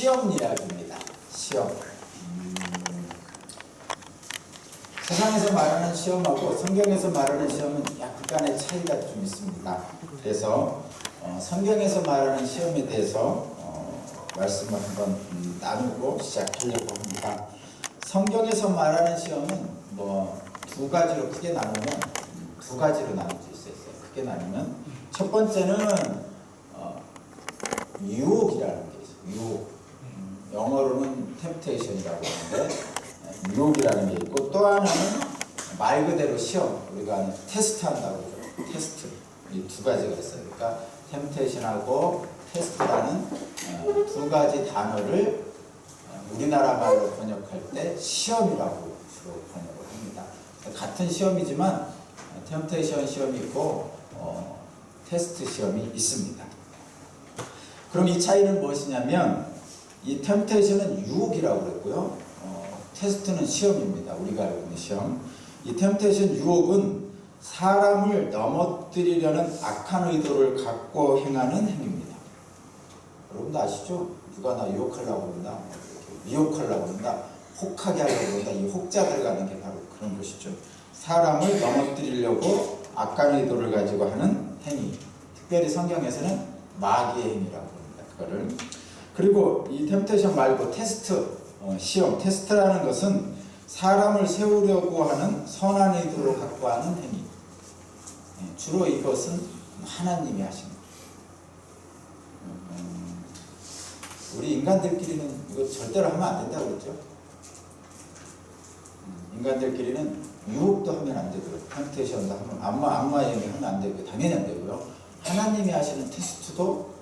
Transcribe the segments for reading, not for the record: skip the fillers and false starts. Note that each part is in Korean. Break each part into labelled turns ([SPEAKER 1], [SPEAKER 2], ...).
[SPEAKER 1] 시험 이야기입니다. 시험. 세상에서 말하는 시험하고 성경에서 말하는 시험은 약간의 차이가 좀 있습니다. 그래서 성경에서 말하는 시험에 대해서 말씀을 한번 나누고 시작하려고 합니다. 성경에서 말하는 시험은 뭐 두 가지로 크게 나누면 두 가지로 나눌 수 있어요. 크게 나누면 첫 번째는 유혹이라는 게 있어요. 유혹. 영어로는 temptation이라고 하는데 유혹이라는 게 있고, 또 하나는 말 그대로 시험, 우리가 하는 테스트 한다고 그러죠. 테스트. 이 두 가지가 있어요. 그러니까 temptation하고 테스트라는 두 가지 단어를 우리나라 말로 번역할 때 시험이라고 주로 번역을 합니다. 같은 시험이지만 temptation 시험이 있고 테스트 시험이 있습니다. 그럼 이 차이는 무엇이냐면, 이 temptation은 유혹이라고 그랬고요. 테스트는 시험입니다. 우리가 알고 있는 시험. 이 temptation 유혹은 사람을 넘어뜨리려는 악한 의도를 갖고 행하는 행위입니다. 여러분도 아시죠? 누가 나 유혹하려고 그런다, 미혹하려고 그런다, 혹하게 하려고 그런다. 이 혹자 들어가는 게 바로 그런 것이죠. 사람을 넘어뜨리려고 악한 의도를 가지고 하는 행위. 특별히 성경에서는 마귀의 행위라고 합니다. 그거를. 그리고 이 temptation 말고 테스트, 시험, 테스트라는 것은 사람을 세우려고 하는 선한 의도로 갖고 하는 행위. 주로 이것은 하나님이 하십니다. 우리 인간들끼리는 이거 절대로 하면 안 된다고 그랬죠. 인간들끼리는 유혹도 하면 안 되고요. temptation도 하면 악마의 행위 하면 안 되고요. 당연히 안 되고요. 하나님이 하시는 테스트도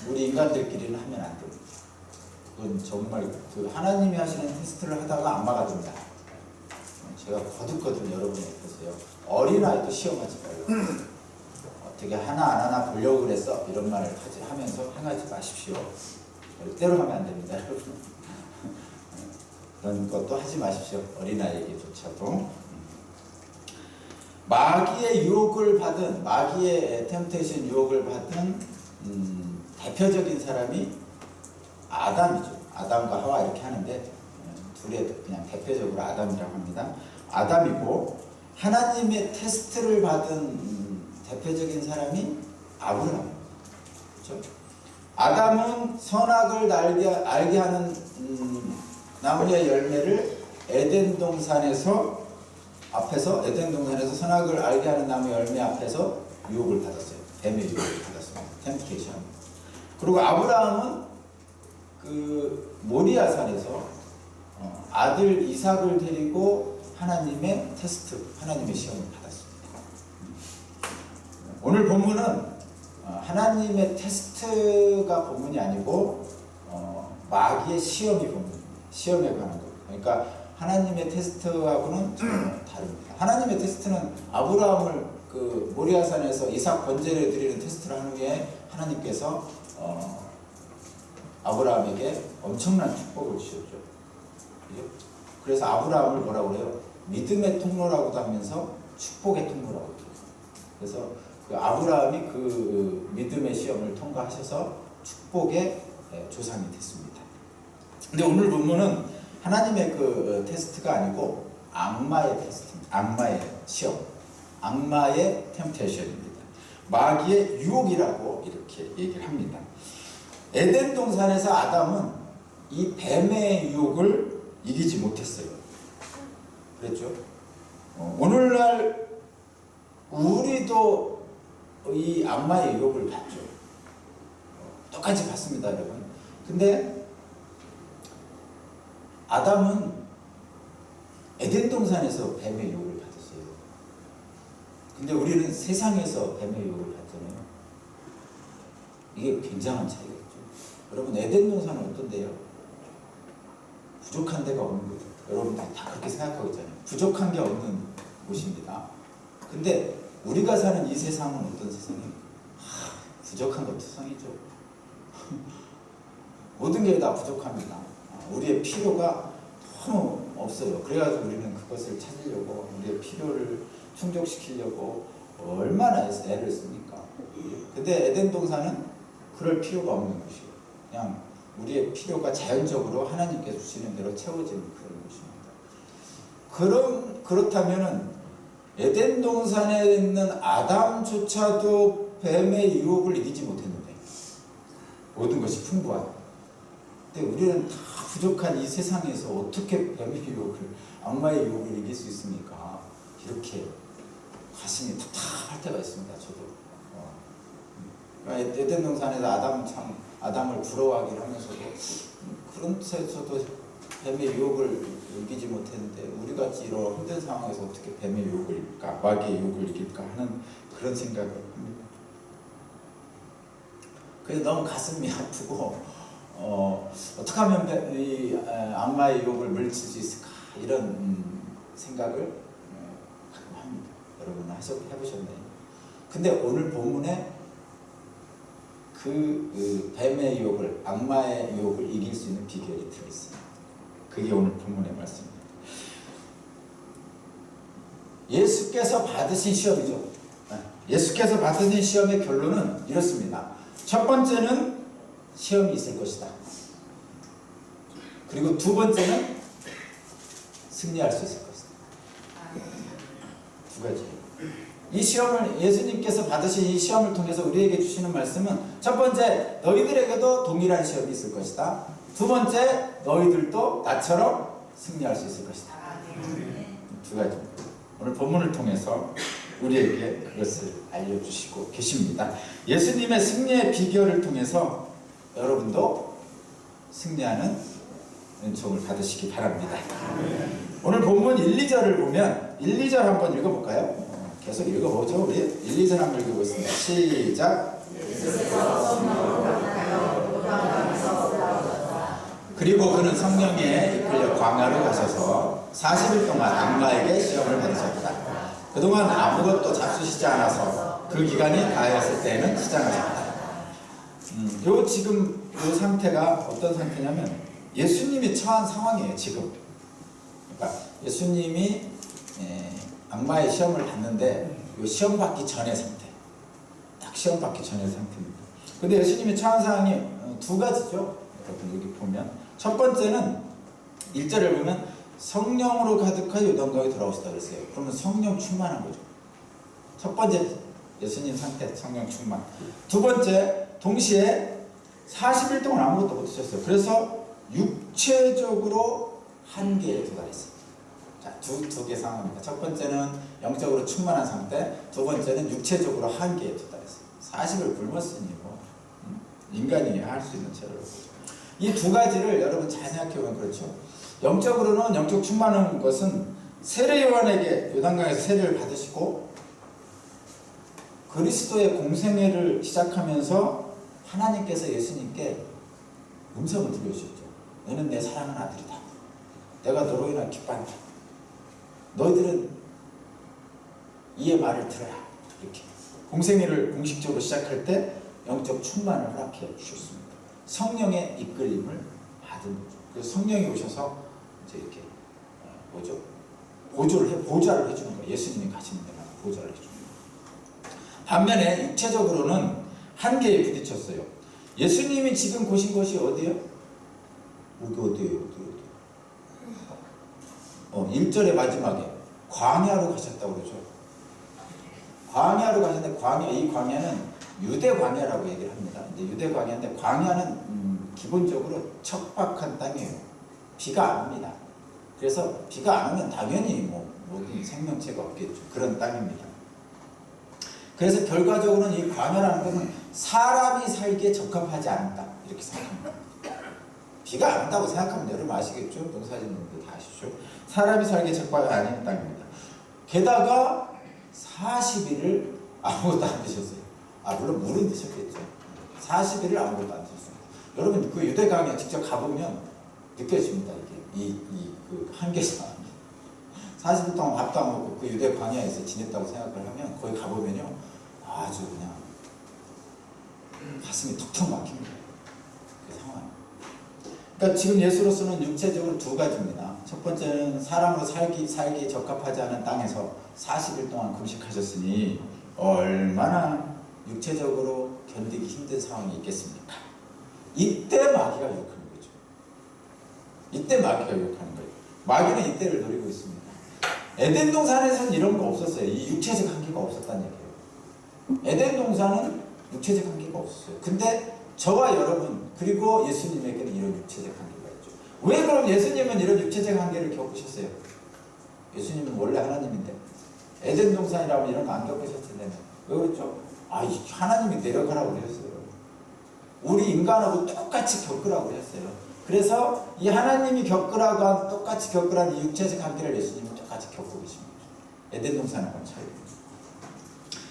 [SPEAKER 1] 우리 인간들끼리는 하면 안 됩니다. 그건 정말 하나님이 하시는 테스트를 하다가 악마가 됩니다. 제가 거듭거듭 여러분에게 보세요. 어린아이도 시험하지 말고 어떻게 하나 안 하나 보려고 그랬어, 이런 말을 하면서 행하지 마십시오. 절대로 하면 안 됩니다, 여러분. 그런 것도 하지 마십시오. 어린아이에게조차도. 마귀의 유혹을 받은, 마귀의 temptation 유혹을 받은 대표적인 사람이 아담이죠. 아담과 하와 이렇게 하는데 둘의 그냥 대표적으로 아담이라고 합니다. 아담이고, 하나님의 테스트를 받은 대표적인 사람이 아브라함. 그렇죠? 아담은 선악을 알게 하는 나무의 열매를 에덴 동산에서 선악을 알게 하는 나무 열매 앞에서 유혹을 받았어요. 뱀의 유혹을 받았어요. 템프테이션. 그리고 아브라함은 그 모리아산에서 아들 이삭을 데리고 하나님의 테스트, 하나님의 시험을 받았습니다. 오늘 본문은 하나님의 테스트가 본문이 아니고 마귀의 시험이 본문입니다. 시험에 관한 것. 그러니까 하나님의 테스트하고는 다릅니다. 하나님의 테스트는 아브라함을 그 모리아산에서 이삭 번제를 드리는 테스트를 한 후에 하나님께서 아브라함에게 엄청난 축복을 주셨죠. 그래서 아브라함을 뭐라고 그래요? 믿음의 통로라고도 하면서 축복의 통로라고 해요. 그래서 그 아브라함이 그 믿음의 시험을 통과하셔서 축복의 조상이 됐습니다. 근데 오늘 본문은 하나님의 그 테스트가 아니고 악마의 테스트, 악마의 시험, 악마의 템테이션입니다. 마귀의 유혹이라고 이렇게 얘기를 합니다. 에덴 동산에서 아담은 이 뱀의 유혹을 이기지 못했어요. 그랬죠? 오늘날 우리도 이 악마의 유혹을 받죠. 똑같이 받습니다, 여러분. 근데 아담은 에덴 동산에서 뱀의 유혹을 받았어요. 근데 우리는 세상에서 뱀의 유혹을 받잖아요. 이게 굉장한 차이가 있죠. 여러분, 에덴 동산은 어떤데요? 부족한 데가 없는 거죠. 여러분들이 다 그렇게 생각하고 있잖아요. 부족한 게 없는 곳입니다. 근데 우리가 사는 이 세상은 어떤 세상이에요? 부족한 것 투성이죠. 모든 게 다 부족합니다. 우리의 필요가 너무 없어요. 그래가지고 우리는 그것을 찾으려고, 우리의 필요를 충족시키려고 얼마나 애를 씁니까? 근데 에덴 동산은 그럴 필요가 없는 것이에요. 그냥 우리의 필요가 자연적으로 하나님께서 주시는 대로 채워지는 그런 것입니다. 그렇다면은 에덴 동산에 있는 아담조차도 뱀의 유혹을 이기지 못했는데 모든 것이 풍부하다. 근데 우리는 다 부족한 이 세상에서 어떻게 뱀의 유혹을, 악마의 유혹을 이길 수 있습니까? 이렇게 가슴이 답답할 때가 있습니다. 저도. 에덴 동산에서 아담을 부러워하긴 하면서도 그런 데서도 뱀의 유혹을 이기지 못했는데 우리같이 이런 힘든 상황에서 어떻게 뱀의 유혹을 이길까, 마귀의 유혹을 이길까 하는 그런 생각을 합니다. 그래서 너무 가슴이 아프고 어떻게 하면 이 악마의 유혹을 물리칠 수 있을까 이런 생각을 가끔 합니다. 여러분은 해보셨나요? 근데 오늘 본문에 그 뱀의 유혹을, 악마의 유혹을 이길 수 있는 비결이 들어있습니다. 그게 오늘 본문의 말씀입니다. 예수께서 받으신 시험이죠. 예수께서 받으신 시험의 결론은 이렇습니다. 첫 번째는 시험이 있을 것이다. 그리고 두 번째는 승리할 수 있을 것이다. 두 가지. 이 시험을, 예수님께서 받으신 이 시험을 통해서 우리에게 주시는 말씀은 첫 번째, 너희들에게도 동일한 시험이 있을 것이다. 두 번째, 너희들도 나처럼 승리할 수 있을 것이다. 두 가지입니다. 오늘 본문을 통해서 우리에게 그것을 알려주시고 계십니다. 예수님의 승리의 비결을 통해서 여러분도 승리하는 은총을 받으시기 바랍니다. 오늘 본문 1, 2절을 보면 1, 2절 한번 읽어볼까요? 계속 읽어보죠. 우리 1, 2절 한번 읽어보겠습니다. 시작. 그리고 그는 성령에 이끌려 광야로 가셔서 40일 동안 악마에게 시험을 받으셨다. 그동안 아무것도 잡수시지 않아서 그 기간이 다하였을 때에는 시장하셨다. 요 지금 요 상태가 어떤 상태냐면 예수님이 처한 상황이에요. 지금. 그러니까 예수님이 악마의 시험을 받는데 요 시험 받기 전의 상태. 딱 시험 받기 전의 상태입니다. 근데 예수님이 처한 상황이 두 가지죠. 여러분 여기 보면 첫 번째는 1절을 보면 성령으로 가득하여 요단강에 돌아오시다 그랬어요. 그러면 성령 충만한 거죠. 첫 번째 예수님 상태, 성령 충만. 두 번째, 동시에 40일 동안 아무것도 못 드셨어요. 그래서 육체적으로 한계에 도달했어요. 자, 두 개 상황입니다. 첫 번째는 영적으로 충만한 상태, 두 번째는 육체적으로 한계에 도달했어요. 40을 굶었으니 뭐 인간이 할 수 있는 채로 이 두 가지를 여러분 잘 생각해보면 그렇죠. 영적으로는 영적 충만한 것은 세례 요한에게 요단강에서 세례를 받으시고 그리스도의 공생애를 시작하면서 하나님께서 예수님께 음성을 들려주셨죠. 너는 내 사랑하는 아들이다. 내가 너로 인하여 기뻐한다. 너희들은 이의 말을 들어라. 이렇게 공생애를 공식적으로 시작할 때 영적 충만을 허락해 주셨습니다. 성령의 이끌림을 받은 거죠. 그래서 성령이 오셔서 이제 이렇게 보좌를 해주는 거예요. 예수님이 가시는 데만 보좌를 해주는 거예요. 반면에 육체적으로는 한계에 부딪혔어요. 예수님이 지금 보신 곳이 어디예요? 여기 어디예요? 1절의 마지막에 광야로 가셨다고 그러죠. 광야로 가셨는데 이 광야는 유대 광야라고 얘기를 합니다. 근데 유대 광야인데 광야는 기본적으로 척박한 땅이에요. 비가 안 옵니다. 그래서 비가 안 오면 당연히 모든 생명체가 없겠죠. 그런 땅입니다. 그래서 결과적으로는 이 광야라는 것은 사람이 살기에 적합하지 않은 땅 이렇게 생각합니다. 비가 안 온다고 생각하면 여러분 아시겠죠? 농사짓는데 다 아시죠? 사람이 살기에 적합하지 않은 땅입니다. 게다가 40일을 아무것도 안 드셨어요. 물론 물은 드셨겠죠. 40일을 아무것도 안 드셨습니다. 여러분 그 유대 광야 직접 가보면 느껴집니다. 이게 그 한계상 40일 동안 밥도 안 먹고 그 유대 광야에서 지냈다고 생각을 하면 거기 가보면요 아주 그냥 가슴이 툭툭 막힙니다. 그 상황. 그러니까 지금 예수로서는 육체적으로 두 가지입니다. 첫 번째는 사람으로 살기 적합하지 않은 땅에서 40일 동안 금식하셨으니 얼마나 육체적으로 견디기 힘든 상황이 있겠습니까? 이때 마귀가 유혹하는 거죠. 이때 마귀가 유혹하는 거예요. 마귀는 이때를 노리고 있습니다. 에덴 동산에서는 이런 거 없었어요. 이 육체적 한계가 없었다는 얘기예요. 에덴 동산은 육체적 한계가 없었어요. 근데 저와 여러분 그리고 예수님에게는 이런 육체적 한계가 있죠. 왜 그럼 예수님은 이런 육체적 한계를 겪으셨어요? 예수님은 원래 하나님인데 에덴 동산이라면 이런 거 안 겪으셨을 텐데 왜 그랬죠? 하나님이 내려가라고 그랬어요. 우리 인간하고 똑같이 겪으라고 그랬어요. 그래서 이 하나님이 겪으라고 한 똑같이 겪으라는 이 육체적 한계를 예수님은 똑같이 겪고 계십니다. 에덴 동산하고는 차이입니다.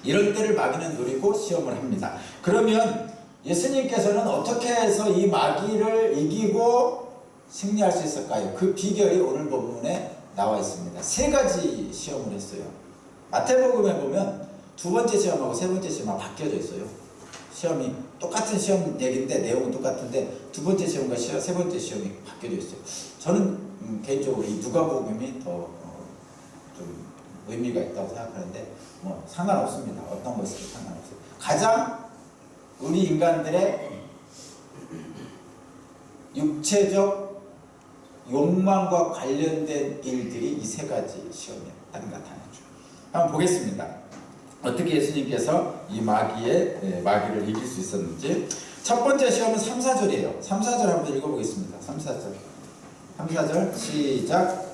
[SPEAKER 1] 이럴 때를 마귀는 노리고 시험을 합니다. 그러면 예수님께서는 어떻게 해서 이 마귀를 이기고 승리할 수 있을까요? 그 비결이 오늘 본문에 나와 있습니다. 세 가지 시험을 했어요. 마태복음에 보면 두 번째 시험하고 세 번째 시험하고 바뀌어져 있어요. 시험이 똑같은 시험 얘기인데 내용은 똑같은데 두 번째 시험과 세 번째 시험이 바뀌어져 있어요. 저는 개인적으로 이 누가복음이 더 좀 의미가 있다고 생각하는데 뭐 상관없습니다. 어떤 것이 상관없어요. 가장 우리 인간들의 육체적 욕망과 관련된 일들이 이 세 가지 시험에 딱 나타나죠. 한번 보겠습니다. 어떻게 예수님께서 이 마귀를 이길 수 있었는지. 첫 번째 시험은 3, 4절이에요. 3, 4절 한번 읽어보겠습니다. 3, 4절. 3, 4절 시작.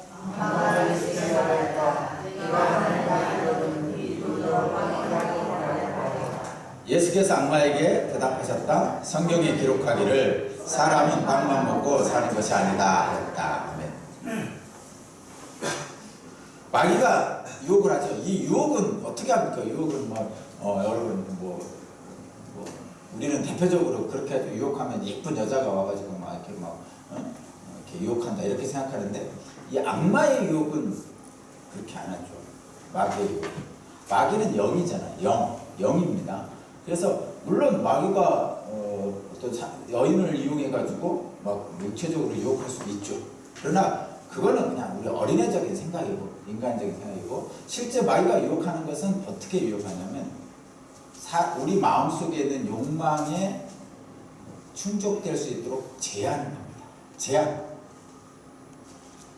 [SPEAKER 1] 예수께서 악마에게 대답하셨다. 성경에 기록하기를 사람은 빵만 먹고 사는 것이 아니다 했다. 아멘. 마귀가 유혹을 하죠. 이 유혹은 어떻게 합니까? 유혹은 여러분 우리는 대표적으로 그렇게 유혹하면 예쁜 여자가 와가지고 이렇게 유혹한다 이렇게 생각하는데 이 악마의 유혹은 그렇게 안 하죠. 마귀의 유혹. 마귀는 영이잖아요. 영입니다. 그래서 물론 마귀가 어떤 여인을 이용해가지고 막 육체적으로 유혹할 수도 있죠. 그러나 그거는 그냥 우리 어린애적인 생각이고 인간적인 생각이고 실제 마귀가 유혹하는 것은 어떻게 유혹하냐면 우리 마음속에 있는 욕망에 충족될 수 있도록 제한을 합니다.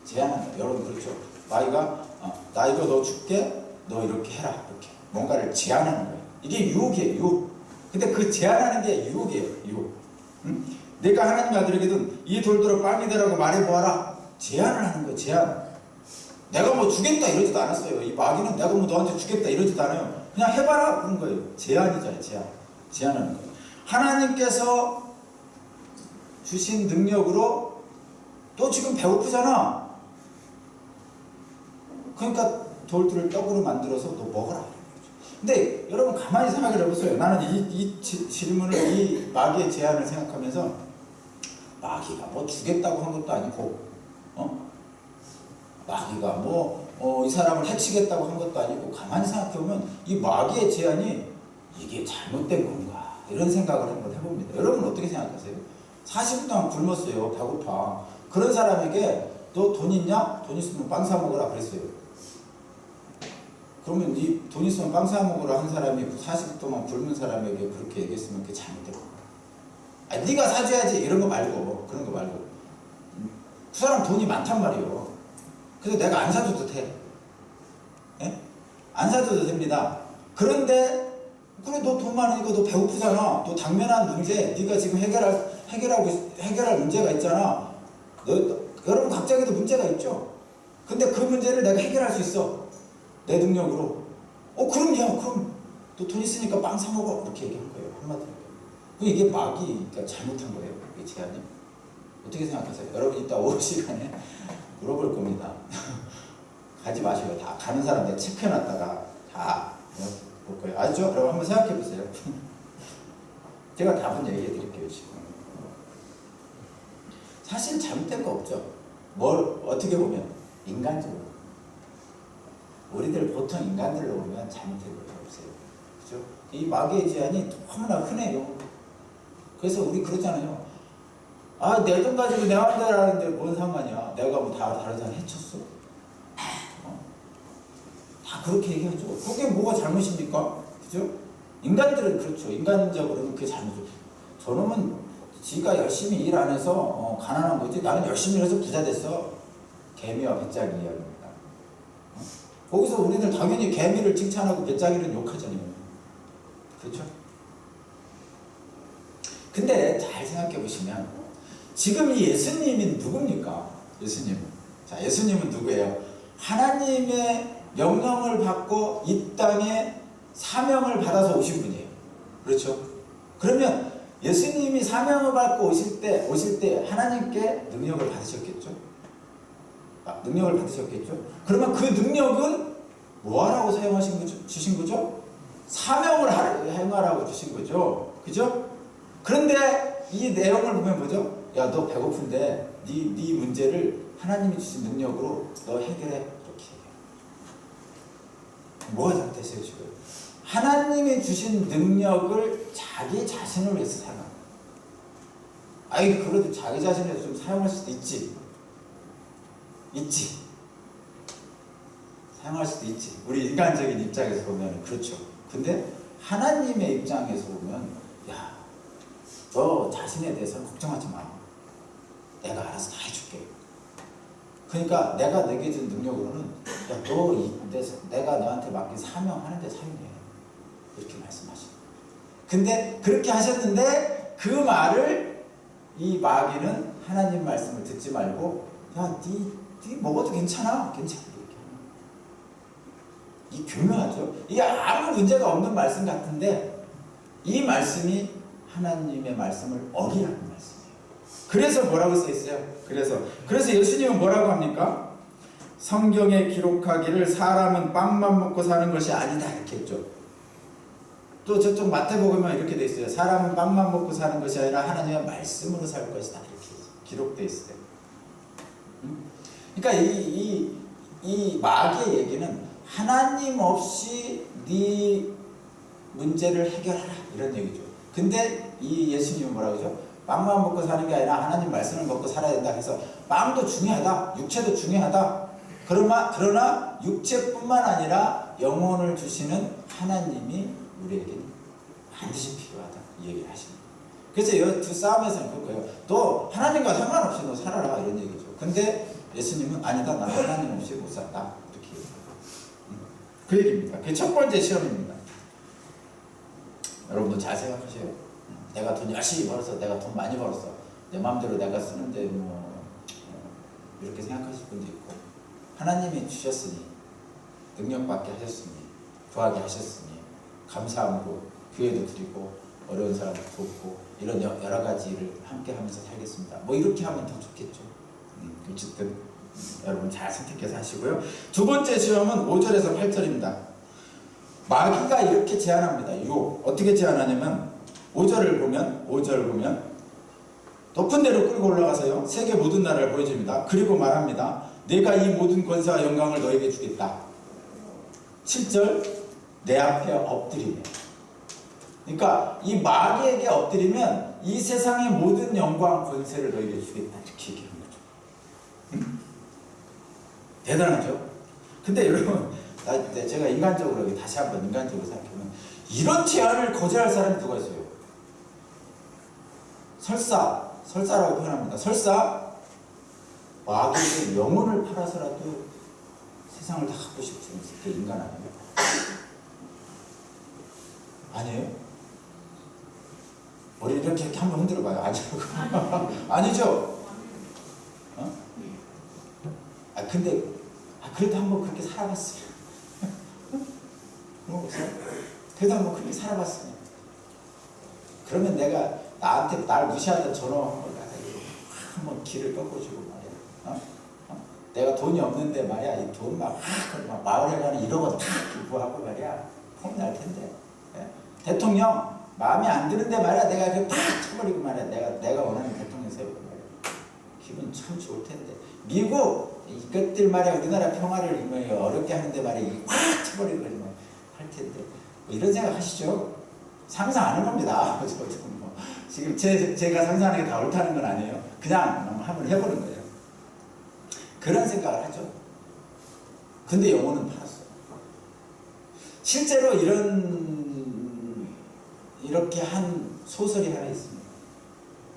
[SPEAKER 1] 제한한다. 여러분 그렇죠. 마귀가 나 이거 너 줄게. 너 이렇게 해라. 이렇게 뭔가를 제한하는 거예요. 이게 유혹이에요. 유혹. 근데 그 제한하는 게 유혹이에요. 유혹. 응? 내가 하나님의 아들에게는 이 돌들어 빵이 되라고 말해보아라. 제한을 하는 거예요. 제한. 내가 뭐 주겠다 이러지도 않았어요. 이 마귀는 내가 뭐 너한테 주겠다 이러지도 않아요. 그냥 해봐라 그런 거예요. 제한이잖아요. 제한하는 거예요. 하나님께서 주신 능력으로 너 지금 배고프잖아. 그러니까 돌들을 떡으로 만들어서 너 먹어라. 근데 여러분 가만히 생각을 해보세요. 나는 이 질문을 이 마귀의 제안을 생각하면서 마귀가 뭐 주겠다고 한 것도 아니고 마귀가 이 사람을 해치겠다고 한 것도 아니고 가만히 생각해보면 이 마귀의 제안이 이게 잘못된 건가 이런 생각을 한번 해봅니다. 여러분 어떻게 생각하세요? 40분 동안 굶었어요. 배고파. 그런 사람에게 너 돈 있냐? 돈 있으면 빵 사 먹으라 그랬어요. 그러면 이 돈 있으면 빵 사 먹으라 한 사람이 40분 동안 굶은 사람에게 그렇게 얘기했으면 그게 잘못된 거야. 네가 사줘야지 이런 거 말고 그런 거 말고 그 사람 돈이 많단 말이에요. 그래서 내가 안 사줘도 돼. 예? 안 사줘도 됩니다. 그런데 그래 너 돈 많으니까 너 배고프잖아. 너 당면한 문제 네가 지금 해결할 문제가 있잖아. 여러분 각자에도 문제가 있죠. 근데 그 문제를 내가 해결할 수 있어. 내 능력으로. 그럼 너 돈 있으니까 빵 사 먹어. 이렇게 얘기한 거예요. 한마디로. 이게 마귀가 잘못한 거예요. 이게 제안이. 어떻게 생각하세요? 여러분 이따 오후 시간에 물어볼 겁니다. 가지 마시고 다 가는 사람들 체크해놨다가 다 볼 거예요. 아시죠? 여러분 한번 생각해 보세요. 제가 답은 얘기해 드릴게요. 지금 사실 잘못된 거 없죠. 어떻게 보면 인간적으로 우리들 보통 인간들로 보면 잘못된 거 없어요. 그죠? 이 마귀의 제안이 너무나 흔해요. 그래서 우리 그러잖아요. 내 돈 가지고 내 마음대로 하는데 뭔 상관이야. 내가 뭐 다른 사람 해쳤어? 다 그렇게 얘기하죠. 그게 뭐가 잘못입니까? 그죠? 인간들은 그렇죠. 인간적으로는 그게 잘못이죠. 저놈은 지가 열심히 일 안 해서 가난한 거지. 나는 열심히 해서 부자 됐어. 개미와 배짱이 이야기입니다. 거기서 우리는 당연히 개미를 칭찬하고 배짱이를 욕하잖아요. 그렇죠? 근데 잘 생각해 보시면 지금 이 예수님이 누굽니까? 예수님. 자, 예수님은 누구예요? 하나님의 명령을 받고 이 땅에 사명을 받아서 오신 분이에요. 그렇죠? 그러면 예수님이 사명을 받고 오실 때 하나님께 능력을 받으셨겠죠? 능력을 받으셨겠죠? 그러면 그 능력은 뭐하라고 주신 거죠? 사명을 행하라고 주신 거죠. 그죠? 그런데 이 내용을 보면 뭐죠? 야, 너 배고픈데 네 문제를 하나님이 주신 능력으로 너 해결해. 이렇게 뭐가 잘못됐어요 지금? 하나님이 주신 능력을 자기 자신을 위해서 사용. 아이, 그래도 자기 자신을 위해서 좀 사용할 수도 있지. 사용할 수도 있지. 우리 인간적인 입장에서 보면 그렇죠. 근데 하나님의 입장에서 보면, 야, 너 자신에 대해서 걱정하지 마. 내가 알아서 다 해줄게. 그러니까 내가 내게 준 능력으로는, 야, 너 내가 너한테 맡긴 사명하는데 사용해. 이렇게 말씀하시는. 근데 그렇게 하셨는데 그 말을 이 마귀는 하나님 말씀을 듣지 말고, 야, 네 먹어도 괜찮아. 이렇게 이 교묘하죠. 이게 아무 문제가 없는 말씀 같은데 이 말씀이 하나님의 말씀을 어기라는 말씀이에요. 그래서 뭐라고 써 있어요? 그래서 예수님은 뭐라고 합니까? 성경에 기록하기를 사람은 빵만 먹고 사는 것이 아니다 이렇게 했죠. 또 저쪽 마태복음에 이렇게 돼 있어요. 사람은 빵만 먹고 사는 것이 아니라 하나님의 말씀으로 살 것이다 이렇게 기록돼 있어요. 그러니까 이 마귀의 얘기는 하나님 없이 네 문제를 해결하라 이런 얘기죠. 근데 이 예수님은 뭐라고 하죠? 빵만 먹고 사는 게 아니라 하나님 말씀을 먹고 살아야 된다. 그래서 빵도 중요하다. 육체도 중요하다. 그러나 육체뿐만 아니라 영혼을 주시는 하나님이 우리에게 반드시 필요하다. 이 얘기를 하십니다. 그래서 이 두 싸움에서는 그거예요. 너 하나님과 상관없이 너 살아라 이런 얘기죠. 근데 예수님은 아니다. 나는 하나님 없이 못 산다. 이렇게 그 얘기입니다. 그게 첫 번째 시험입니다. 여러분도 잘 생각하세요. 내가 돈 열심히 벌어서 내가 돈 많이 벌었어. 내 마음대로 내가 쓰는데 뭐 이렇게 생각하실 분도 있고, 하나님이 주셨으니 능력받게 하셨으니 구하게 하셨으니 감사함으로 교회도 드리고 어려운 사람도 돕고 이런 여러 가지 일을 함께 하면서 살겠습니다. 뭐 이렇게 하면 더 좋겠죠. 어쨌든 여러분 잘 선택해서 하시고요. 두 번째 시험은 5절에서 8절입니다. 마귀가 이렇게 제안합니다. 유혹. 어떻게 제안하냐면 5절 보면 높은 데로 끌고 올라가서요. 세계 모든 나라를 보여줍니다. 그리고 말합니다. 내가 이 모든 권세와 영광을 너에게 주겠다. 7절 내 앞에 엎드리네. 그러니까 이 마귀에게 엎드리면 이 세상의 모든 영광 권세를 너에게 주겠다. 이렇게 얘기하는 거죠. 대단하죠? 근데 여러분, 제가 인간적으로 다시 한번 인간적으로 생각해보면 이런 제안을 거절할 사람이 누가 있어요? 설사라고 표현합니다. 설사 마귀의 영혼을 팔아서라도 세상을 다 갖고 싶은 게 인간 아니에요? 아니에요? 머리 이렇게 한번 흔들어봐요. 아니라고. 아니죠? 근데 그래도 한번 그렇게 살아봤어요. 그래도 한번 그렇게 살아봤어요. 그러면 내가 나한테 날 무시하던 저놈 한번 길을 꺾어주고 말이야. 내가 돈이 없는데 말이야, 이 돈 막 마을에 가는 1억 원 기부하고 말이야, 폼날 텐데. 대통령 마음에 안 드는데 말이야, 내가 그 팍 쳐버리고 말이야, 내가 원하는 대통령 세우고 말이야, 기분 참 좋을 텐데. 미국 이것들 말이야, 우리나라 평화를 어렵게 하는데 말이야, 팍 쳐버리고 말이야, 할 텐데. 뭐 이런 생각 하시죠? 상상 안 하는 겁니다. 지금 제가 상상하는 게 다 옳다는 건 아니에요. 그냥 한번 해보는 거예요. 그런 생각을 하죠. 근데 영혼은 팔았어요. 실제로 이렇게 한 소설이 하나 있습니다.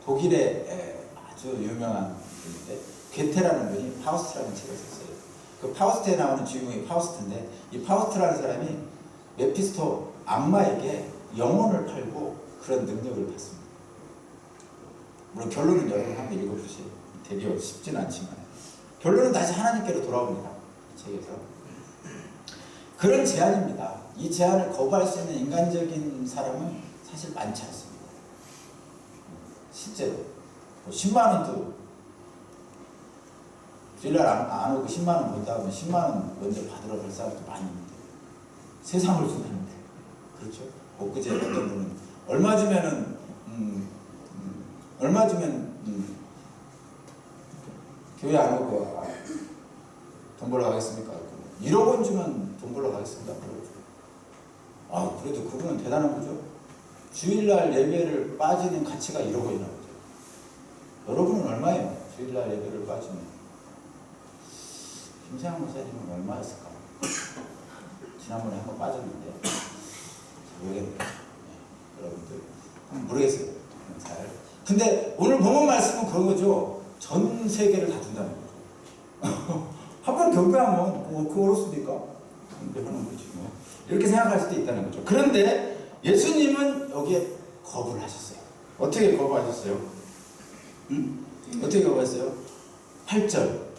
[SPEAKER 1] 독일의 아주 유명한 분인데 괴테라는 분이 파우스트라는 책을 썼어요. 그 파우스트에 나오는 주인공이 파우스트인데 이 파우스트라는 사람이 메피스토 악마에게 영혼을 팔고 그런 능력을 받습니다. 물론 결론은 여러분 한번 읽어보세요. 되게 쉽진 않지만 결론은 다시 하나님께로 돌아옵니다. 책에서 그런 제안입니다. 이 제안을 거부할 수 있는 인간적인 사람은 사실 많지 않습니다. 실제로 10만 원도 주일날 안 오고 10만 원 본다 하면 10만 원 먼저 받으러 갈 사람도 많이 있는데 세상을 준다는데 그렇죠? 엊그제 어떤 분은 얼마 주면 교회 안 오고 돈 벌러 가겠습니까? 1억 원 주면 돈 벌러 가겠습니다. 그래도 그분은 대단한 거죠. 주일날 예배를 빠지는 가치가 1억 원이나 거죠. 여러분은 얼마예요? 주일날 예배를 빠지면 김세양 목사님은 얼마였을까? 지난번에 한번 빠졌는데 모르겠네요. 여러분들 모르겠어요. 잘. 근데 오늘 본문 말씀은 그런 거죠. 전 세계를 다 준다는 거죠. 한 번 경배하면 그거 어럴 수도 있까? 경배하는 거지 뭐. 이렇게 생각할 수도 있다는 거죠. 그런데 예수님은 여기에 거부를 하셨어요. 어떻게 거부하셨어요? 어떻게 거부했어요? 8절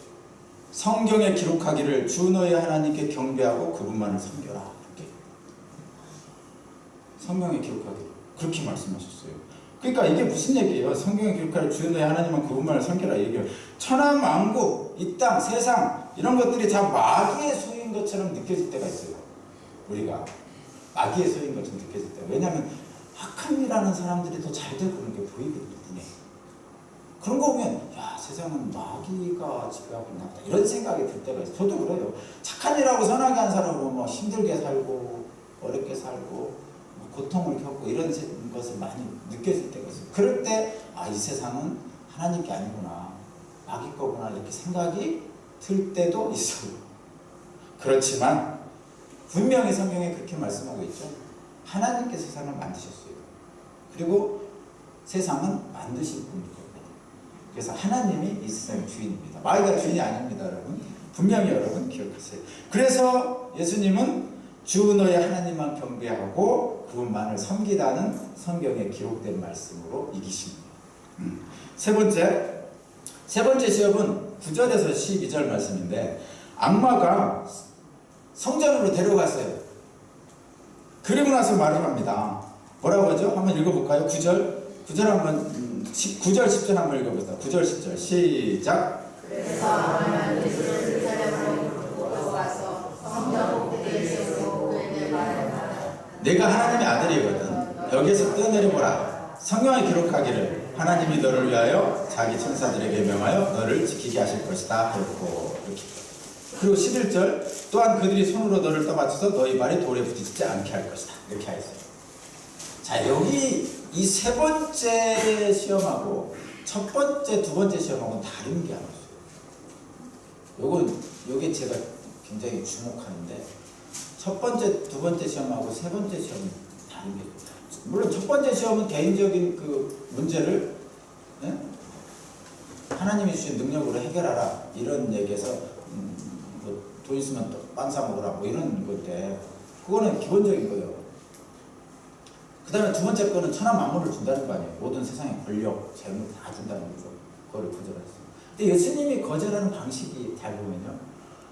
[SPEAKER 1] 성경에 기록하기를 주 너의 하나님께 경배하고 그분만을 섬겨라. 이렇게 성경에 기록하기를 그렇게 말씀하셨어요. 그러니까 이게 무슨 얘기예요? 성경에 기록하기를 주 너의 하나님만 그분만을 섬겨라 얘기예요. 천하 만국, 이 땅, 세상 이런 것들이 다 마귀의 소유인 것처럼 느껴질 때가 있어요. 우리가 마귀의 소유인 것처럼 느껴질 때. 왜냐하면 악한 일하는 사람들이 더 잘 되고 그런 게 보이거든요. 눈에. 그런 거 보면 야 세상은 마귀가 지배하고 있나 보다 이런 생각이 들 때가 있어요. 저도 그래요. 착한 일하고 선하게 한 사람은 뭐 힘들게 살고 어렵게 살고 뭐 고통을 겪고 이런 것을 많이 느껴질 때가 있어요. 그럴 때 이 세상은 하나님 게 아니구나 마귀 거구나 이렇게 생각이 들 때도 있어요. 그렇지만 분명히 성경에 그렇게 말씀하고 있죠. 하나님께 세상을 만드셨어요. 그리고 세상은 만드신 분이거든요. 그래서 하나님이 이 세상의 주인입니다. 마귀가 주인이 아닙니다, 여러분. 분명히 여러분 기억하세요. 그래서 예수님은 주 너의 하나님만 경배하고 그분만을 섬기라는 성경에 기록된 말씀으로 이기십니다. 세 번째 시험은 9절에서 12절 말씀인데 악마가 성전으로 데려갔어요. 그리고 나서 말을 합니다. 뭐라고 하죠? 한번 읽어볼까요? 9절 한번 9절 10절 한번 읽어보세요. 9절 10절 시작.
[SPEAKER 2] 그래서 악마는 예수를 제자로 부르고 와서 성전 꼭대기에 세우고 그에게 말하였다.
[SPEAKER 1] 내가 하나님의 아들이거든. 여기에서 떠내려보라. 성경에 기록하기를 하나님이 너를 위하여 자기 천사들에게 명하여 너를 지키게 하실 것이다 하였고 이렇게. 그리고 11절 또한 그들이 손으로 너를 떠받쳐서 너희 발이 돌에 부딪히지 않게 할 것이다 이렇게 하였어요. 자 여기 이 세 번째 시험하고 첫 번째 두 번째 시험하고는 다른 게 하나 있어요. 요게 제가 굉장히 주목하는데 첫 번째 두 번째 시험하고 세 번째 시험은 다른 게 있어요. 물론 첫 번째 시험은 개인적인 그 문제를 하나님이 주신 능력으로 해결하라 이런 얘기에서 뭐 돈 있으면 또 빵 사 먹으라 뭐 이런 건데 그거는 기본적인 거예요. 그 다음에 두 번째 거는 천하 만물을 준다는 거 아니에요. 모든 세상의 권력, 재물 다 준다는 거죠. 그거를 거절했어요. 근데 예수님이 거절하는 방식이 잘 보면요.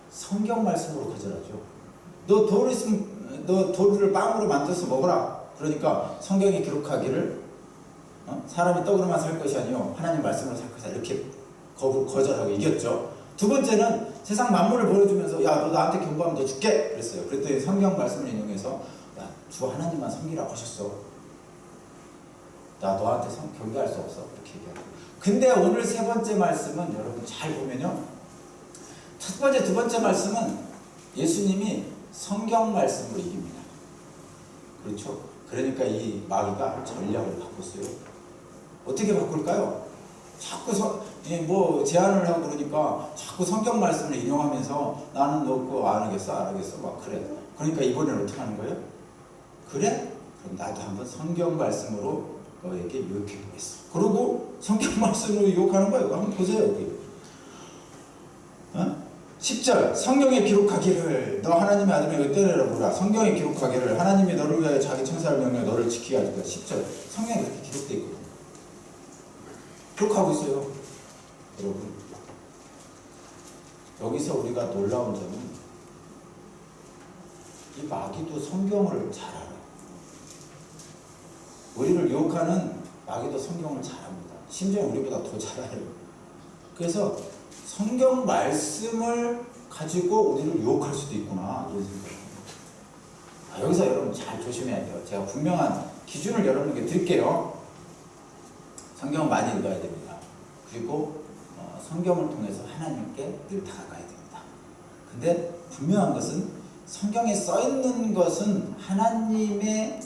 [SPEAKER 1] 성경 말씀으로 거절하죠. 너 돌 있으면 너 돌을 빵으로 만들어서 먹어라. 그러니까 성경에 기록하기를 사람이 떡으로만 살 것이 아니요 하나님 말씀으로 살 것이다. 이렇게 거절하고 이겼죠. 두 번째는 세상 만물을 보여주면서 야 너 나한테 경고하면 너 죽게 그랬어요. 그랬더니 성경 말씀을 인용해서 야 주 하나님만 섬기라고 하셨어. 나 너한테 경계할 수 없어. 이렇게 얘기하고. 근데 오늘 세 번째 말씀은 여러분 잘 보면요. 첫 번째, 두 번째 말씀은 예수님이 성경 말씀으로 이깁니다. 그렇죠? 그러니까 이 마귀가 전략을 바꿨어요. 어떻게 바꿀까요? 자꾸 뭐 제안을 하고 그러니까 자꾸 성경 말씀을 인용하면서 나는 너 그거 안 하겠어 막 그래. 그러니까 이번에는 어떻게 하는 거예요? 그래? 그럼 나도 한번 성경 말씀으로 너에게 유혹해 보겠어. 그리고 성경 말씀으로 유혹하는 거예요. 한번 보세요. 여기 10절 성경에 기록하기를 너 하나님의 아들에게 떼내라 보라. 성경에 기록하기를 하나님이 너를 위하여 자기 천사를 명령해 너를 지키게 하리라. 10절 성경에 그렇게 기록되어 있거든요. 기록하고 있어요. 여러분 여기서 우리가 놀라운 점은 이 마귀도 성경을 잘 알아요. 우리를 유혹하는 마귀도 성경을 잘 압니다. 심지어 우리보다 더 잘 알아요. 그래서 성경 말씀을 가지고 우리를 유혹할 수도 있구나 이런 생각입니다. 여기서 여러분 잘 조심해야 돼요. 제가 분명한 기준을 여러분에게 드릴게요. 성경 많이 읽어야 됩니다. 그리고 성경을 통해서 하나님께 늘 다가가야 됩니다. 근데 분명한 것은 성경에 써 있는 것은 하나님의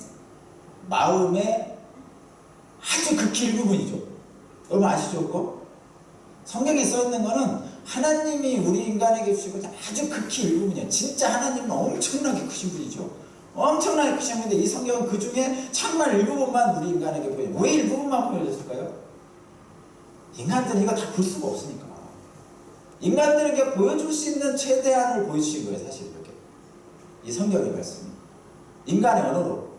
[SPEAKER 1] 마음의 아주 극히 일부분이죠. 여러분 아시죠? 그거? 성경에 써 있는 거는 하나님이 우리 인간에게 주시고 아주 극히 일부분이에요. 진짜 하나님은 엄청나게 크신 분이죠. 엄청나게 크신 분인데 이 성경은 그 중에 정말 일부분만 우리 인간에게 보여요. 왜 일부분만 보여줬을까요? 인간들은 이거 다 볼 수가 없으니까. 인간들에게 보여줄 수 있는 최대한을 보여주신 거예요. 사실 이렇게 이 성경의 말씀이 인간의 언어로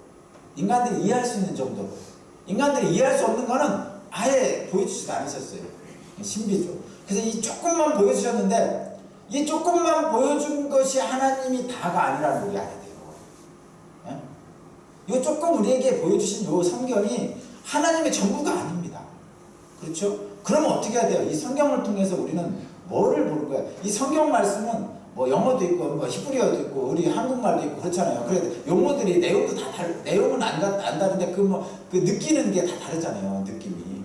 [SPEAKER 1] 인간들이 이해할 수 있는 정도로 인간들이 이해할 수 없는 거는 아예 보여주지도 않으셨어요. 신비죠. 그래서 이 조금만 보여주셨는데 이 조금만 보여준 것이 하나님이 다가 아니라는 걸 우리 알아야 돼요. 이 조금 우리에게 보여주신 이 성경이 하나님의 전부가 아닙니다. 그렇죠? 그러면 어떻게 해야 돼요? 이 성경을 통해서 우리는 뭐를 보는 거야? 이 성경 말씀은 뭐 영어도 있고 뭐 히브리어도 있고 우리 한국말도 있고 그렇잖아요. 그래 용어들이 내용도 다 내용은 안 다른데 그 느끼는 게 다 다르잖아요. 느낌이.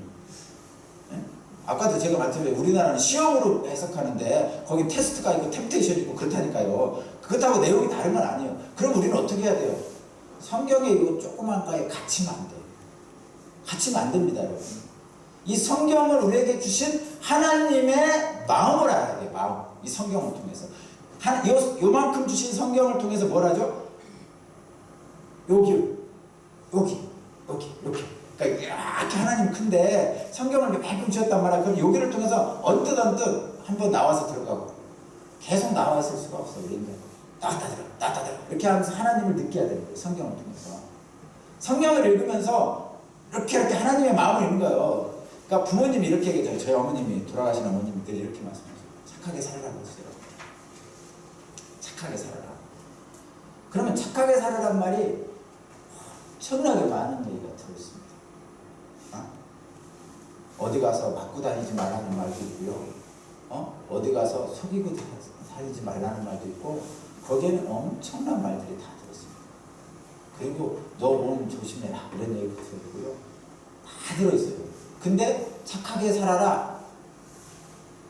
[SPEAKER 1] 아까도 제가 말씀드린 우리나라는 시험으로 해석하는데 거기 테스트가 있고 템테이션이 있고 그렇다니까요. 그렇다고 내용이 다른 건 아니에요. 그럼 우리는 어떻게 해야 돼요? 성경에 이거 조그만 거에 갇히면 안 돼요. 갇히면 안 됩니다, 여러분. 이 성경을 우리에게 주신 하나님의 마음을 알아야 돼요. 마음. 이 성경을 통해서. 요만큼 주신 성경을 통해서 뭘 하죠? 여기 이렇게. 그러니까 이렇게 하나님 큰데 성경을 매끔 주셨단 말이야. 그럼 여기를 통해서 언뜻 한번 나와서 들어가고 계속 나와 있을 수가 없어. 우리는 나왔다 들어 이렇게 하면서 하나님을 느껴야 되는 거예요. 성경을 통해서. 성경을 읽으면서 이렇게 하나님의 마음을 읽는 거예요. 그러니까 부모님이 이렇게 얘기해요. 저희 어머님이 돌아가신 어머님들이 이렇게 말씀하세요. 착하게 살아라고 했어요. 착하게 살아라. 그러면 착하게 살아란 말이 엄청나게 많은 얘기가 들어있습니다. 어디 가서 맞고 다니지 말라는 말도 있고요. 어디 가서 속이고 다니지 말라는 말도 있고 거기에는 엄청난 말들이 다 들어있습니다. 그리고 너 몸 조심해라 이런 얘기도 들고요. 다 들어있어요. 근데 착하게 살아라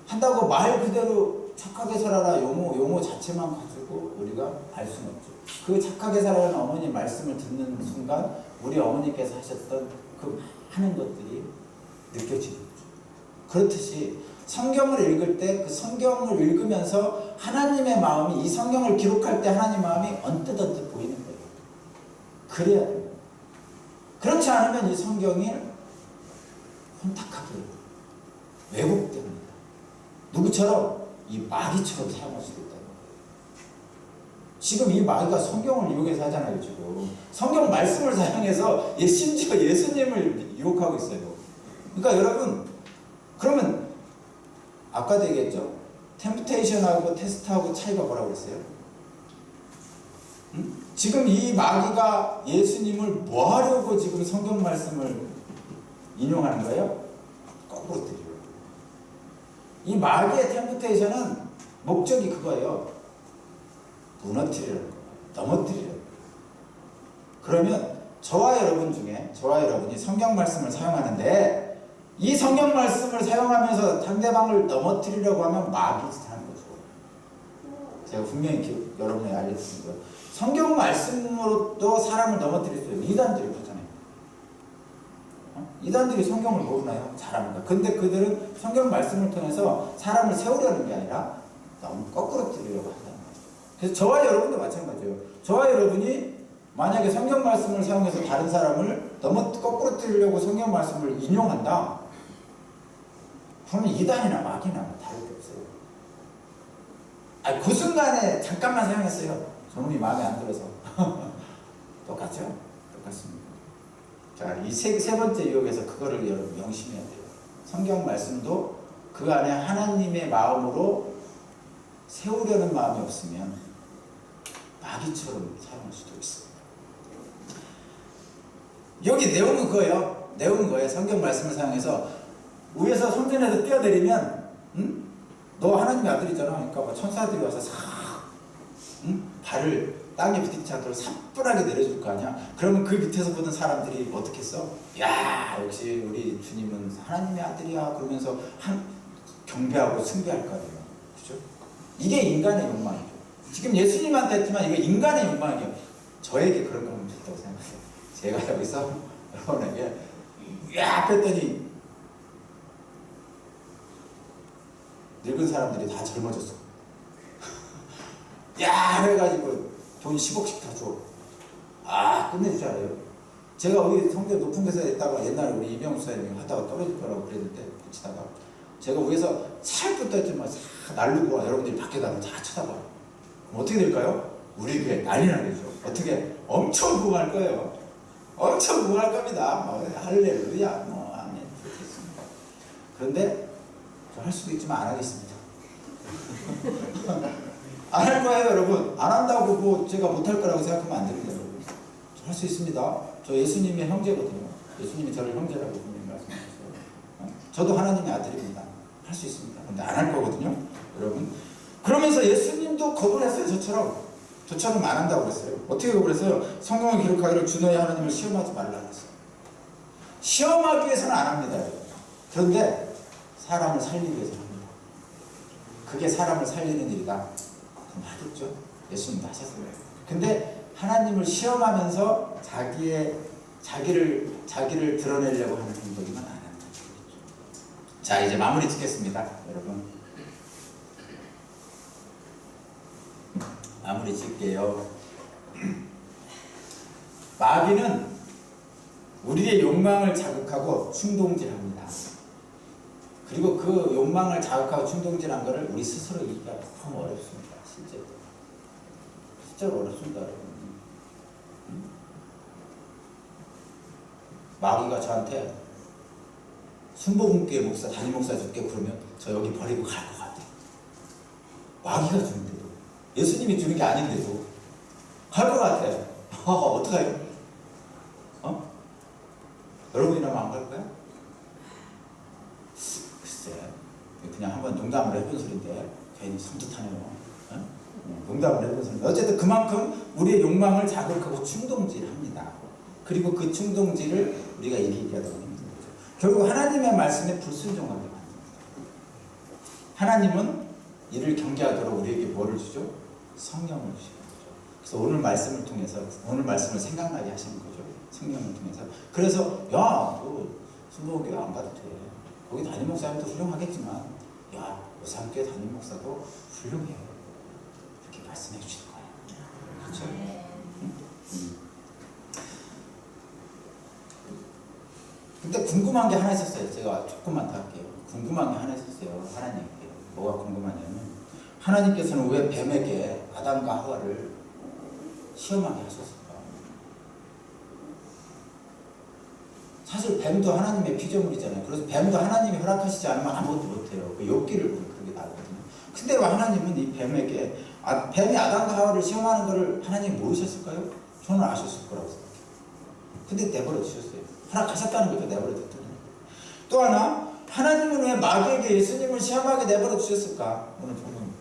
[SPEAKER 1] 한다고 말 그대로 착하게 살아라 용어 자체만 가지고 우리가 알 수는 없죠. 그 착하게 살아라는 어머니 말씀을 듣는 순간 우리 어머니께서 하셨던 그 많은 것들이 느껴지는 거죠. 그렇듯이 성경을 읽을 때 그 성경을 읽으면서 하나님의 마음이 이 성경을 기록할 때 하나님 마음이 언뜻 보이는 거예요. 그래야 돼요. 그렇지 않으면 이 성경이 혼탁하게 왜곡됩니다. 누구처럼? 이 마귀처럼 사용할 수도 있다는 거예요. 지금 이 마귀가 성경을 이용해서 하잖아요. 지금 성경 말씀을 사용해서 심지어 예수님을 유혹하고 있어요. 그러니까 여러분 그러면 아까도 얘기했죠. 템프테이션하고 테스트하고 차이가 뭐라고 그랬어요? 지금 이 마귀가 예수님을 뭐 하려고 지금 성경 말씀을 인용하는 거예요? 거꾸로 드리려고. 이 마귀의 템프테이션은 목적이 그거예요. 무너뜨리려는 거예요. 넘어뜨리려는 거예요. 그러면 저와 여러분 중에 저와 여러분이 성경 말씀을 사용하는데 이 성경 말씀을 사용하면서 상대방을 넘어뜨리려고 하면 마귀 짓을 하는 거죠. 제가 분명히 여러분에게 알려드립니다. 성경 말씀으로도 사람을 넘어뜨릴 수 있어요. 이단들이 그렇잖아요. 이단들이 성경을 모르나요? 잘합니다. 근데 그들은 성경 말씀을 통해서 사람을 세우려는 게 아니라 너무 거꾸로 뜨리려고 한다는 거예요. 그래서 저와 여러분도 마찬가지예요. 저와 여러분이 만약에 성경 말씀을 사용해서 다른 사람을 너무 거꾸로 뜨려고 성경 말씀을 인용한다. 그러면 이단이나 마귀나 뭐 다를 게 없어요. 아니, 그 순간에 잠깐만 사용했어요. 저놈이 마음에 안 들어서. 똑같죠? 똑같습니다. 자, 이 세 번째 유혹에서 그거를 여러분 명심해야 돼요. 성경 말씀도 그 안에 하나님의 마음으로 세우려는 마음이 없으면 마귀처럼 사용할 수도 있습니다. 여기 내용은 그거예요. 내용은 거예요. 성경 말씀을 사용해서 위에서 손전에서 뛰어내리면, 너 하나님의 아들이잖아. 그러니까 뭐 천사들이 와서 싹, 발을 땅에 부딪히지 않도록 사뿐하게 내려줄 거 아니야. 그러면 그 밑에서 보던 사람들이 어떻게 했어? 야, 역시 우리 주님은 하나님의 아들이야. 그러면서 경배하고 숭배할 거 아니에요. 그죠? 이게 인간의 욕망이죠. 지금 예수님한테 했지만 이게 인간의 욕망이에요. 저에게 그런 건 없다고 생각해요. 제가 여기서 여러분에게 야 했더니 늙은 사람들이 다 젊어졌어. 야 해가지고 돈 10억씩 다 줘. 아 끝내주지 않아요. 제가 우리 성대 높은 데서 있다가 옛날에 우리 이병수 사장님이 하다가 떨어질 거라고 그랬는데 붙이다가 제가 위에서 살끝도 했지만 싹 날르고 와. 여러분들이 밖에 나가면 다 쳐다봐. 그럼 어떻게 될까요? 우리 교회 난리 나겠죠. 어떻게? 엄청 부흥할 거예요. 엄청 부흥할 겁니다. 할렐루야. 아멘. 그렇겠습니다. 그런데 할 수도 있지만 안 하겠습니다. 안 할 거예요, 여러분. 안 한다고 뭐 제가 못할 거라고 생각하면 안 됩니다, 여러분. 할 수 있습니다. 저 예수님의 형제거든요. 예수님이 저를 형제라고 분명히 말씀하셨어요. 저도 하나님의 아들입니다. 할 수 있습니다. 근데 안 할 거거든요, 여러분. 그러면서 예수님도 겁을 했어요, 저처럼 안 한다고 그랬어요. 어떻게 겁을 했어요? 성경을 기록하기를 주 너의 하나님을 시험하지 말라 그랬어요. 시험하기 위해서는 안 합니다, 여러분. 그런데 사람을 살리기 위해서 합니다. 그게 사람을 살리는 일이다. 그럼 하겠죠. 예수님도 하셨어요. 근데 하나님을 시험하면서 자기를 드러내려고 하는 행동이면 안 한다. 자, 이제 마무리 짓겠습니다, 여러분. 마무리 짓게요. 마귀는 우리의 욕망을 자극하고 충동질합니다. 그리고 그 욕망을 자극하고 충동질한 것을 우리 스스로 이기기가 너무 어렵습니다. 실제로 어렵습니다, 여러분. 마귀가 저한테 순복음교회 목사, 담임 목사 줄게 그러면 저 여기 버리고 갈 것 같아요. 마귀가 주는데도, 예수님이 주는 게 아닌데도 갈 것 같아요. 어떡해요? 여러분이라면 안 갈 거야? 글쎄, 그냥 한번 농담을 해본 소리인데 괜히 섬뜩하네요. 농담을 해본 소리인데 어쨌든 그만큼 우리의 욕망을 자극하고 충동질합니다. 그리고 그 충동질을 우리가 이기기가 너무 힘든 거죠. 결국 하나님의 말씀에 불순종하게 만듭니다. 하나님은 이를 경계하도록 우리에게 뭐를 주죠? 성령을 주시는 거죠. 그래서 오늘 말씀을 통해서 오늘 말씀을 생각나게 하시는 거죠. 성령을 통해서. 그래서 야, 너 순복음교회 안 가도 돼. 거기 담임 목사님도 훌륭하겠지만 야, 오산교회 담임 목사도 훌륭해. 이렇게 말씀해 주시는 거예요. 그렇죠? 근데 궁금한 게 하나 있었어요. 제가 조금만 더 할게요. 궁금한 게 하나 있었어요. 하나님께. 뭐가 궁금하냐면 하나님께서는 왜 뱀에게 아담과 하와를 시험하게 하셨을까? 사실 뱀도 하나님의 피조물이잖아요. 그래서 뱀도 하나님이 허락하시지 않으면 아무것도 못해요. 그 욥기를 보면 그렇게 나오거든요. 근데 왜 하나님은 이 뱀에게 뱀이 아담과 하와를 시험하는 것을 하나님이 모르셨을까요? 저는 아셨을 거라고 생각해요. 근데 내버려 주셨어요. 허락하셨다는 것도 내버려 뒀더니. 또 하나, 하나님은 왜 마귀에게 예수님을 시험하게 내버려 주셨을까? 오늘 보면.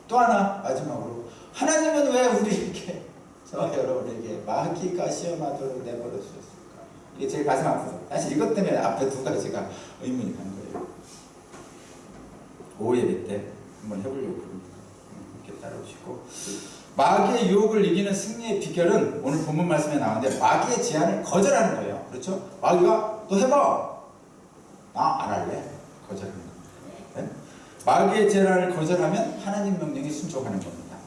[SPEAKER 1] 또 하나, 마지막으로. 하나님은 왜 우리에게, 여러분에게 마귀가 시험하도록 내버려 주셨을까? 이게 제일 가슴 아프죠. 사실 이것 때문에 앞에 두 가지가 의문이 간 거예요. 오예배 때 한번 해보려고 합니다. 이렇게 따라오시고. 마귀의 유혹을 이기는 승리의 비결은 오늘 본문 말씀에 나오는데 마귀의 제안을 거절하는 거예요. 그렇죠? 마귀가 또 해봐. 나 안 할래. 거절하는 겁니다. 네? 마귀의 제안을 거절하면 하나님 명령에 순종하는 겁니다.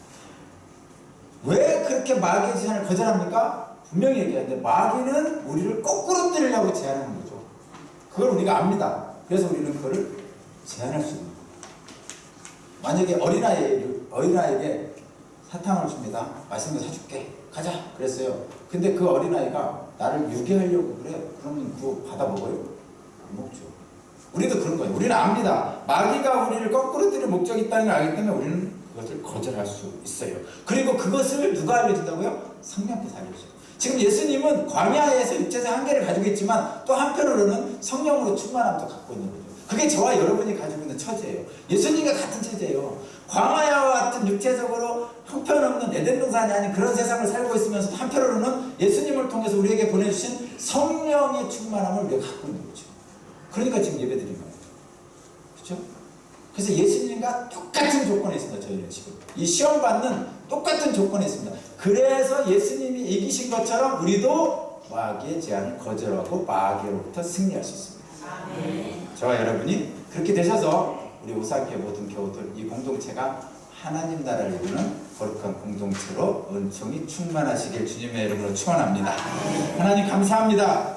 [SPEAKER 1] 왜 그렇게 마귀의 제안을 거절합니까? 분명히 얘기하는데 마귀는 우리를 거꾸로 때리려고 제안하는 거죠. 그걸 우리가 압니다. 그래서 우리는 그거를 제한할 수 있는 거예요. 만약에 어린아이에게 사탕을 줍니다. 맛있는 거 사줄게. 가자. 그랬어요. 근데 그 어린아이가 나를 유괴하려고 그래. 그러면 그거 받아 먹어요? 안 먹죠. 우리도 그런 거예요. 우리는 압니다. 마귀가 우리를 거꾸로 때릴 목적이 있다는 걸 알기 때문에 우리는 그것을 거절할 수 있어요. 그리고 그것을 누가 알려준다고요? 성령께서 알려주죠. 지금 예수님은 광야에서 육체적 한계를 가지고 있지만 또 한편으로는 성령으로 충만함도 갖고 있는 거죠. 그게 저와 여러분이 가지고 있는 처지예요. 예수님과 같은 처지예요. 광야와 같은 육체적으로 형편없는 에덴 동산이 아닌 그런 세상을 살고 있으면서도 한편으로는 예수님을 통해서 우리에게 보내주신 성령의 충만함을 우리가 갖고 있는 거죠. 그러니까 지금 예배드린 거예요. 그렇죠? 그래서 예수님과 똑같은 조건에 있습니다. 저희는 지금 이 시험 받는 똑같은 조건에 있습니다. 그래서 예수님이 이기신 것처럼 우리도 마귀의 제안을 거절하고 마귀로부터 승리할 수 있습니다.
[SPEAKER 2] 아멘.
[SPEAKER 1] 저와 여러분이 그렇게 되셔서 우리 오산교회 모든 교우들 이 공동체가 하나님 나라를 이루는 거룩한 공동체로 은총이 충만하시길 주님의 이름으로 축원합니다. 하나님 감사합니다.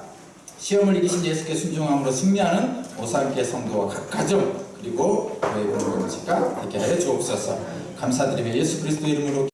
[SPEAKER 1] 시험을 이기신 예수께 순종함으로 승리하는 오산교회 성도와 각 가정 그리고 저희 공동체가 되게 하여 주옵소서. 감사드리며 예수 그리스도 이름으로